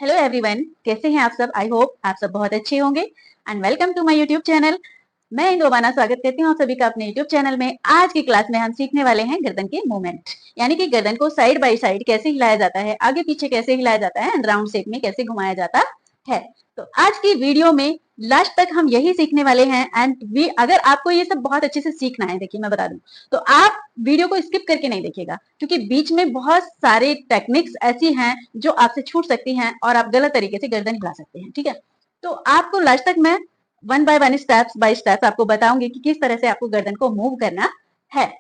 Hello everyone, कैसे हैं आप सब। आई होप आप सब बहुत अच्छे होंगे and welcome to my YouTube channel. मैं इंदोबाना स्वागत करती हूँ आप सभी का अपने यूट्यूब चैनल में। आज की क्लास में हम सीखने वाले हैं गर्दन के मूवमेंट, यानी कि गर्दन को साइड बाय साइड कैसे हिलाया जाता है, आगे पीछे कैसे हिलाया जाता है एंड राउंड शेप में कैसे घुमाया जाता है। तो आज की वीडियो में लास्ट तक हम यही सीखने वाले हैं एंड अगर आपको ये सब बहुत अच्छे से सीखना है, देखिए मैं बता दूं तो आप वीडियो को स्किप करके नहीं देखिएगा, क्योंकि बीच में बहुत सारे टेक्निक्स ऐसी हैं जो आपसे छूट सकती हैं और आप गलत तरीके से गर्दन हिला सकते हैं। ठीक है, तो आपको लास्ट तक मैं one by one steps by steps आपको बताऊंगी कि किस तरह से आपको गर्दन को मूव करना है।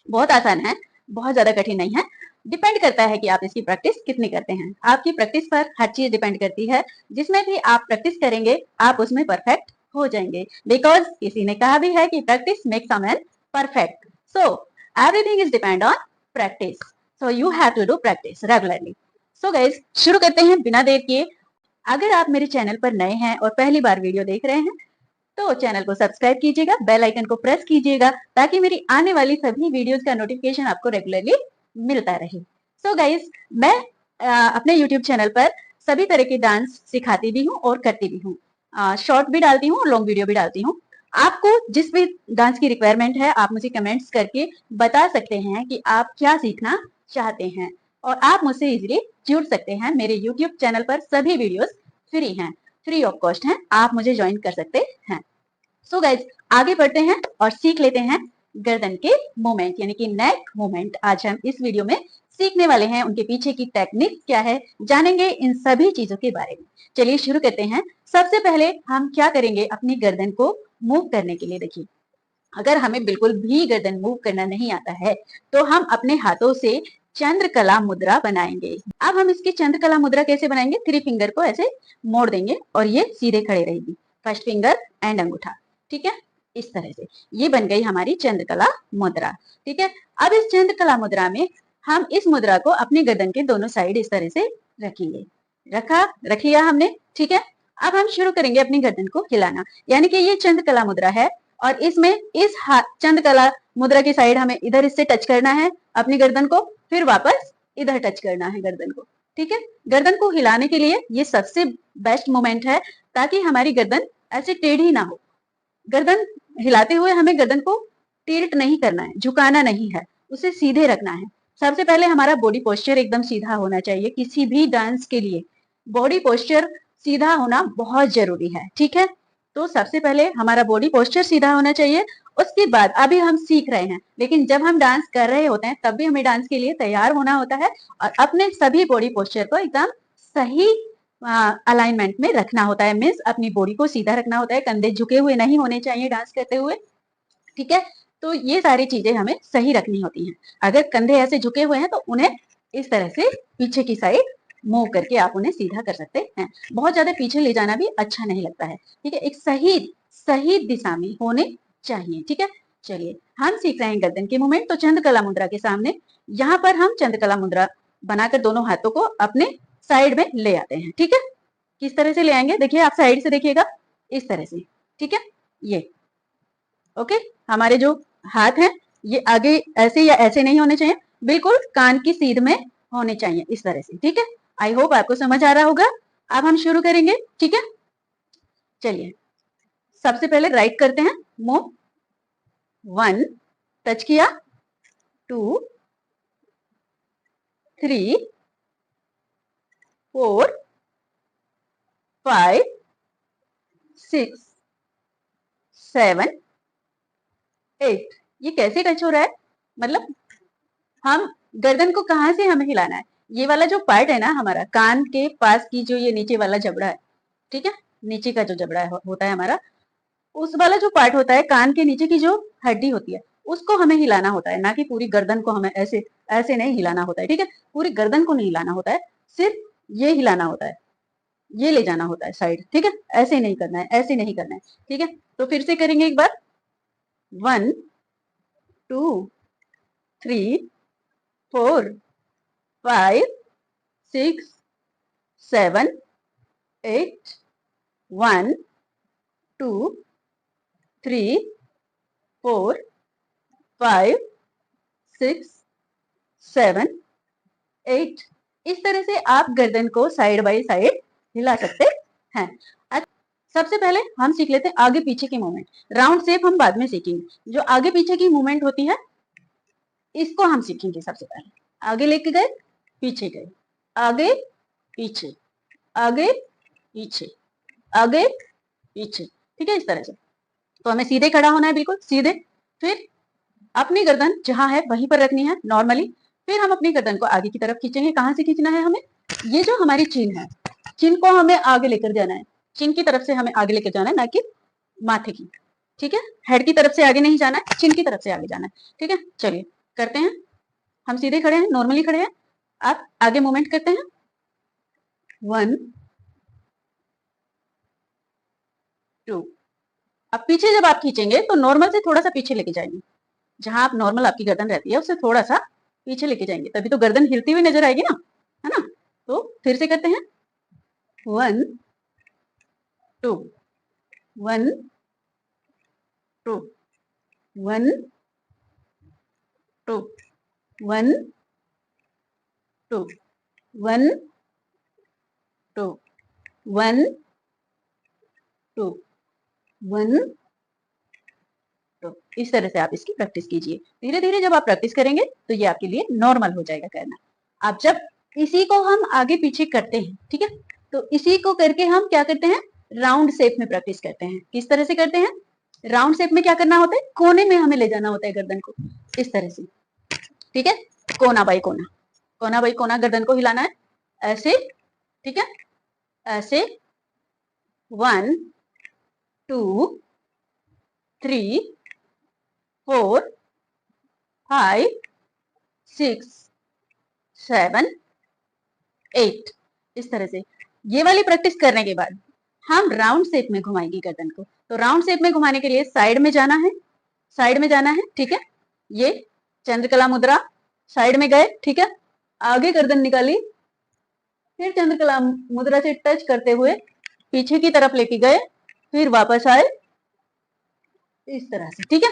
बहुत आसान है, बहुत ज्यादा कठिन नहीं है। डिपेंड करता है कि आप इसकी प्रैक्टिस कितनी करते हैं। आपकी प्रैक्टिस पर हर चीज डिपेंड करती है। जिसमें भी आप प्रैक्टिस करेंगे आप उसमें परफेक्ट हो जाएंगे, बिकॉज किसी ने कहा भी है कि practice makes a man perfect. So everything is depend on practice, so you have to do practice regularly. So guys, शुरू करते हैं बिना देर किए। अगर आप मेरे चैनल पर नए हैं और पहली बार वीडियो देख रहे हैं तो चैनल को सब्सक्राइब कीजिएगा, बेल आइकन को प्रेस कीजिएगा ताकि मेरी आने वाली सभी वीडियोस का नोटिफिकेशन आपको रेगुलरली मिलता रहे। सो गाइस, मैं अपने यूट्यूब चैनल पर सभी तरह के डांस सिखाती भी हूँ और करती भी हूँ। शॉर्ट भी डालती हूँ और लॉन्ग वीडियो भी डालती हूँ। आपको जिस भी डांस की रिक्वायरमेंट है आप मुझे कमेंट्स करके बता सकते हैं कि आप क्या सीखना चाहते हैं और आप मुझसे इजीली जुड़ सकते हैं। मेरे यूट्यूब चैनल पर सभी वीडियोस फ्री हैं, फ्री ऑफ कॉस्ट हैं, आप मुझे ज्वाइन कर सकते हैं। सो गाइज, आगे बढ़ते हैं और सीख लेते हैं गर्दन के मूवमेंट यानी कि नेक मूवमेंट। आज हम इस वीडियो में सीखने वाले हैं, उनके पीछे की टेक्निक क्या है, जानेंगे इन सभी चीजों के बारे में। चलिए शुरू करते हैं। सबसे पहले हम क्या करेंगे, अपनी गर्दन को मूव करने के लिए देखिए, अगर हमें बिल्कुल भी गर्दन मूव करना नहीं आता है तो हम अपने हाथों से चंद्रकला मुद्रा बनाएंगे। अब हम इसकी चंद्रकला मुद्रा कैसे बनाएंगे, 3 फिंगर को ऐसे मोड़ देंगे और ये सीधे खड़े रहेगी, फर्स्ट फिंगर एंड अंगूठा। ठीक है, इस तरह से ये बन गई हमारी चंद्रकला मुद्रा। ठीक है, अब इस चंद्रकला मुद्रा में हम इस मुद्रा को अपनी गर्दन के दोनों साइड इस तरह से रखेंगे। रख लिया हमने। ठीक है, अब हम शुरू करेंगे अपनी गर्दन को हिलाना, यानी कि ये चंद्रकला मुद्रा है और इसमें इस चंद्रकला मुद्रा की साइड हमें इधर इससे टच करना है अपनी गर्दन को, फिर वापस इधर टच करना है गर्दन को। ठीक है, गर्दन को हिलाने के लिए ये सबसे बेस्ट मोमेंट है ताकि हमारी गर्दन ऐसे टेढ़ी ना हो। गर्दन हिलाते हुए हमें गर्दन को टिल्ट नहीं करना है, झुकाना नहीं है, उसे सीधे रखना है। सबसे पहले हमारा बॉडी पोस्चर एकदम सीधा होना चाहिए। किसी भी डांस के लिए बॉडी पोस्चर सीधा होना बहुत जरूरी है। ठीक है, तो सबसे पहले हमारा बॉडी पोस्चर सीधा होना चाहिए। उसके बाद अभी हम सीख रहे हैं, लेकिन जब हम डांस कर रहे होते हैं तब भी हमें डांस के लिए तैयार होना होता है और अपने सभी बॉडी पोस्चर को एकदम सही अलाइनमेंट में रखना होता है। मीन्स अपनी बॉडी को सीधा रखना होता है, कंधे झुके हुए नहीं होने चाहिए डांस करते हुए। ठीक है, तो ये सारी चीजें हमें सही रखनी होती हैं। अगर कंधे ऐसे झुके हुए हैं तो उन्हें इस तरह से पीछे की साइड मूव करके आप उन्हें सीधा कर सकते हैं। बहुत ज्यादा पीछे ले जाना भी अच्छा नहीं लगता है। ठीक है, एक सही सही दिशा में होने चाहिए। ठीक है, चलिए हम सीख रहे हैं गर्दन के मूवमेंट। तो चंद्रकला मुद्रा के सामने यहाँ पर हम चंद्रकला मुद्रा बनाकर दोनों हाथों को अपने साइड में ले आते हैं। ठीक है, किस तरह से ले आएंगे, देखिए आप साइड से देखिएगा, इस तरह से। ठीक है, ये ओके। हमारे जो हाथ हैं ये आगे ऐसे या ऐसे नहीं होने चाहिए, बिल्कुल कान की सीध में होने चाहिए, इस तरह से। ठीक है, आई होप आपको समझ आ रहा होगा। अब हम शुरू करेंगे। ठीक है, चलिए सबसे पहले राइट करते हैं मूव। 1 टच किया, 2 3 4 5 6 7 8। ये कैसे टच हो रहा है, मतलब हम गर्दन को कहां से हमें हिलाना है, ये वाला जो पार्ट है ना हमारा कान के पास की जो ये नीचे वाला जबड़ा है। ठीक है, नीचे का जो जबड़ा होता है हमारा, उस वाला जो पार्ट होता है कान के नीचे की जो हड्डी होती है उसको हमें हिलाना होता है, ना कि पूरी गर्दन को हमें ऐसे ऐसे नहीं हिलाना होता है। ठीक है, पूरी गर्दन को नहीं हिलाना होता है, सिर्फ ये हिलाना होता है, ये ले जाना होता है साइड। ठीक है, ऐसे नहीं करना है, ऐसे नहीं करना है। ठीक है, तो फिर से करेंगे एक बार। 1 2 3 4 5 6 7 8 1 2 3 4 5 6 7 8 इस तरह से आप गर्दन को साइड बाय साइड हिला सकते हैं। सबसे पहले हम सीख लेते हैं आगे पीछे की मूवमेंट। राउंड शेप हम बाद में सीखेंगे, जो आगे पीछे की मूवमेंट होती है इसको हम सीखेंगे। सबसे पहले आगे लेके गए, पीछे गए, आगे पीछे, आगे पीछे, आगे पीछे, ठीक है, इस तरह से। तो हमें सीधे खड़ा होना है, बिल्कुल सीधे। फिर अपनी गर्दन जहां है वहीं पर रखनी है नॉर्मली। फिर हम अपनी गर्दन को आगे की तरफ खींचेंगे। कहां से खींचना है हमें? ये जो हमारी चिन है, चिन को हमें आगे लेकर जाना है। चिन की तरफ से हमें आगे लेकर जाना है, ना कि माथे की, ठीक है। हेड की तरफ से आगे नहीं जाना है, चिन की तरफ से आगे जाना है, ठीक है। चलिए करते हैं। हम सीधे खड़े हैं, नॉर्मली खड़े हैं, आप आगे मूवमेंट करते हैं। 1 2। अब पीछे जब आप खींचेंगे तो नॉर्मल से थोड़ा सा पीछे लेके जाएंगे। जहां आप नॉर्मल आपकी गर्दन रहती है उससे थोड़ा सा पीछे लेके जाएंगे, तभी तो गर्दन हिलती हुई नजर आएगी ना, है ना। तो फिर से करते हैं। 1 2 1 2 1 2 1 2 1 2 1 2 1 2। इस तरह से आप इसकी प्रैक्टिस कीजिए। धीरे धीरे जब आप प्रैक्टिस करेंगे तो ये आपके लिए नॉर्मल हो जाएगा करना। अब जब इसी को हम आगे पीछे करते हैं, ठीक है, तो इसी को करके हम क्या करते हैं, राउंड शेप में प्रैक्टिस करते हैं। किस तरह से करते हैं? राउंड शेप में क्या करना होता है, कोने में हमें ले जाना होता है गर्दन को, इस तरह से, ठीक है। कोना बाई कोना, कोना बाई कोना गर्दन को हिलाना है, ऐसे, ठीक है, ऐसे। 1 2 3 4 5 6 7 8, इस तरह से। ये वाली प्रैक्टिस करने के बाद हम राउंड शेप में घुमाएंगे गर्दन को। तो राउंड शेप में घुमाने के लिए साइड में जाना है, साइड में जाना है, ठीक है। ये चंद्रकला मुद्रा, साइड में गए, ठीक है, आगे गर्दन निकाली, फिर चंद्रकला मुद्रा से टच करते हुए पीछे की तरफ लेके गए, फिर वापस आए, इस तरह से, ठीक है।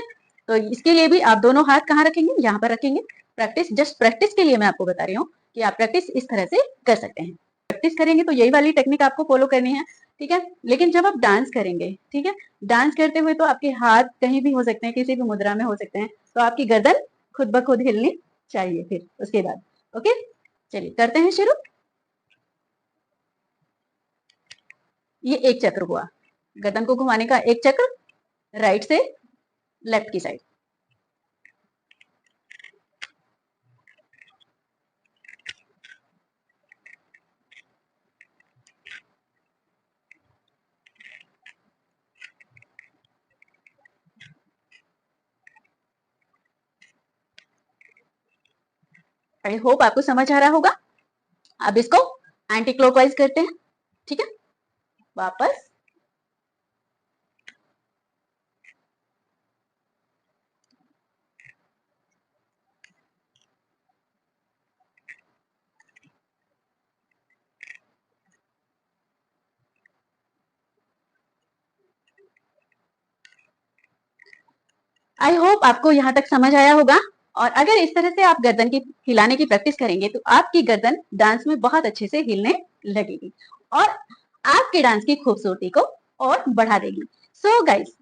तो इसके लिए भी आप दोनों हाथ कहाँ रखेंगे? यहाँ पर रखेंगे। प्रैक्टिस, जस्ट प्रैक्टिस के लिए मैं आपको बता रही हूँ कि आप प्रैक्टिस इस तरह से कर सकते हैं। प्रैक्टिस करेंगे तो यही वाली टेक्निक आपको फॉलो करनी है, ठीक है। लेकिन जब आप डांस करेंगे, ठीक है, डांस करते हुए तो आपके हाथ कहीं भी हो सकते हैं, किसी भी मुद्रा में हो सकते हैं, तो आपकी गर्दन खुद ब खुद हिलनी चाहिए फिर उसके बाद। ओके, चलिए करते हैं शुरू। ये एक चक्र हुआ, गर्दन को घुमाने का एक चक्र, राइट से लेफ्ट की साइड। आई होप आपको समझ आ रहा होगा। अब इसको एंटी क्लॉकवाइज करते हैं, ठीक है, वापस। आई होप आपको यहाँ तक समझ आया होगा। और अगर इस तरह से आप गर्दन की हिलाने की प्रैक्टिस करेंगे तो आपकी गर्दन डांस में बहुत अच्छे से हिलने लगेगी और आपके डांस की खूबसूरती को और बढ़ा देगी। सो गाइस,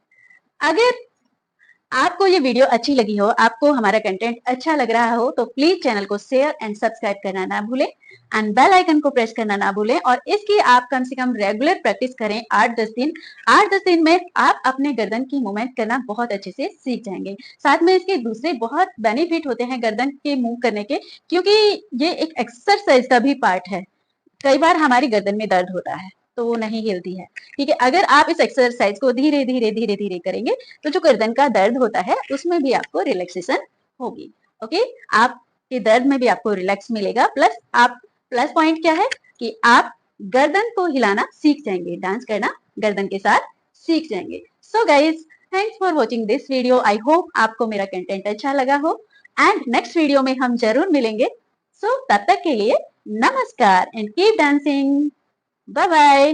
अगर आपको ये वीडियो अच्छी लगी हो, आपको हमारा कंटेंट अच्छा लग रहा हो, तो प्लीज चैनल को शेयर एंड सब्सक्राइब करना ना भूलें एंड बेल आइकन को प्रेस करना ना भूलें। और इसकी आप कम से कम रेगुलर प्रैक्टिस करें 8-10 दिन। 8-10 दिन में आप अपने गर्दन की मूवमेंट करना बहुत अच्छे से सीख जाएंगे। साथ में इसके दूसरे बहुत बेनिफिट होते हैं गर्दन के मूव करने के, क्योंकि ये एक एक्सरसाइज का भी पार्ट है। कई बार हमारी गर्दन में दर्द होता है तो वो नहीं हिलती है, ठीक है। अगर आप इस एक्सरसाइज को धीरे धीरे धीरे धीरे करेंगे तो जो गर्दन का दर्द होता है उसमें भी आपको रिलैक्सेशन होगी। ओके, आपके दर्द में भी आपको रिलैक्स मिलेगा। प्लस आप, प्लस पॉइंट क्या है कि आप गर्दन को हिलाना सीख जाएंगे, डांस करना गर्दन के साथ सीख जाएंगे। So guys, thanks for watching this video. I hope आपको मेरा कंटेंट अच्छा लगा हो एंड नेक्स्ट वीडियो में हम जरूर मिलेंगे। सो तब तक के लिए नमस्कार and keep dancing. Bye bye.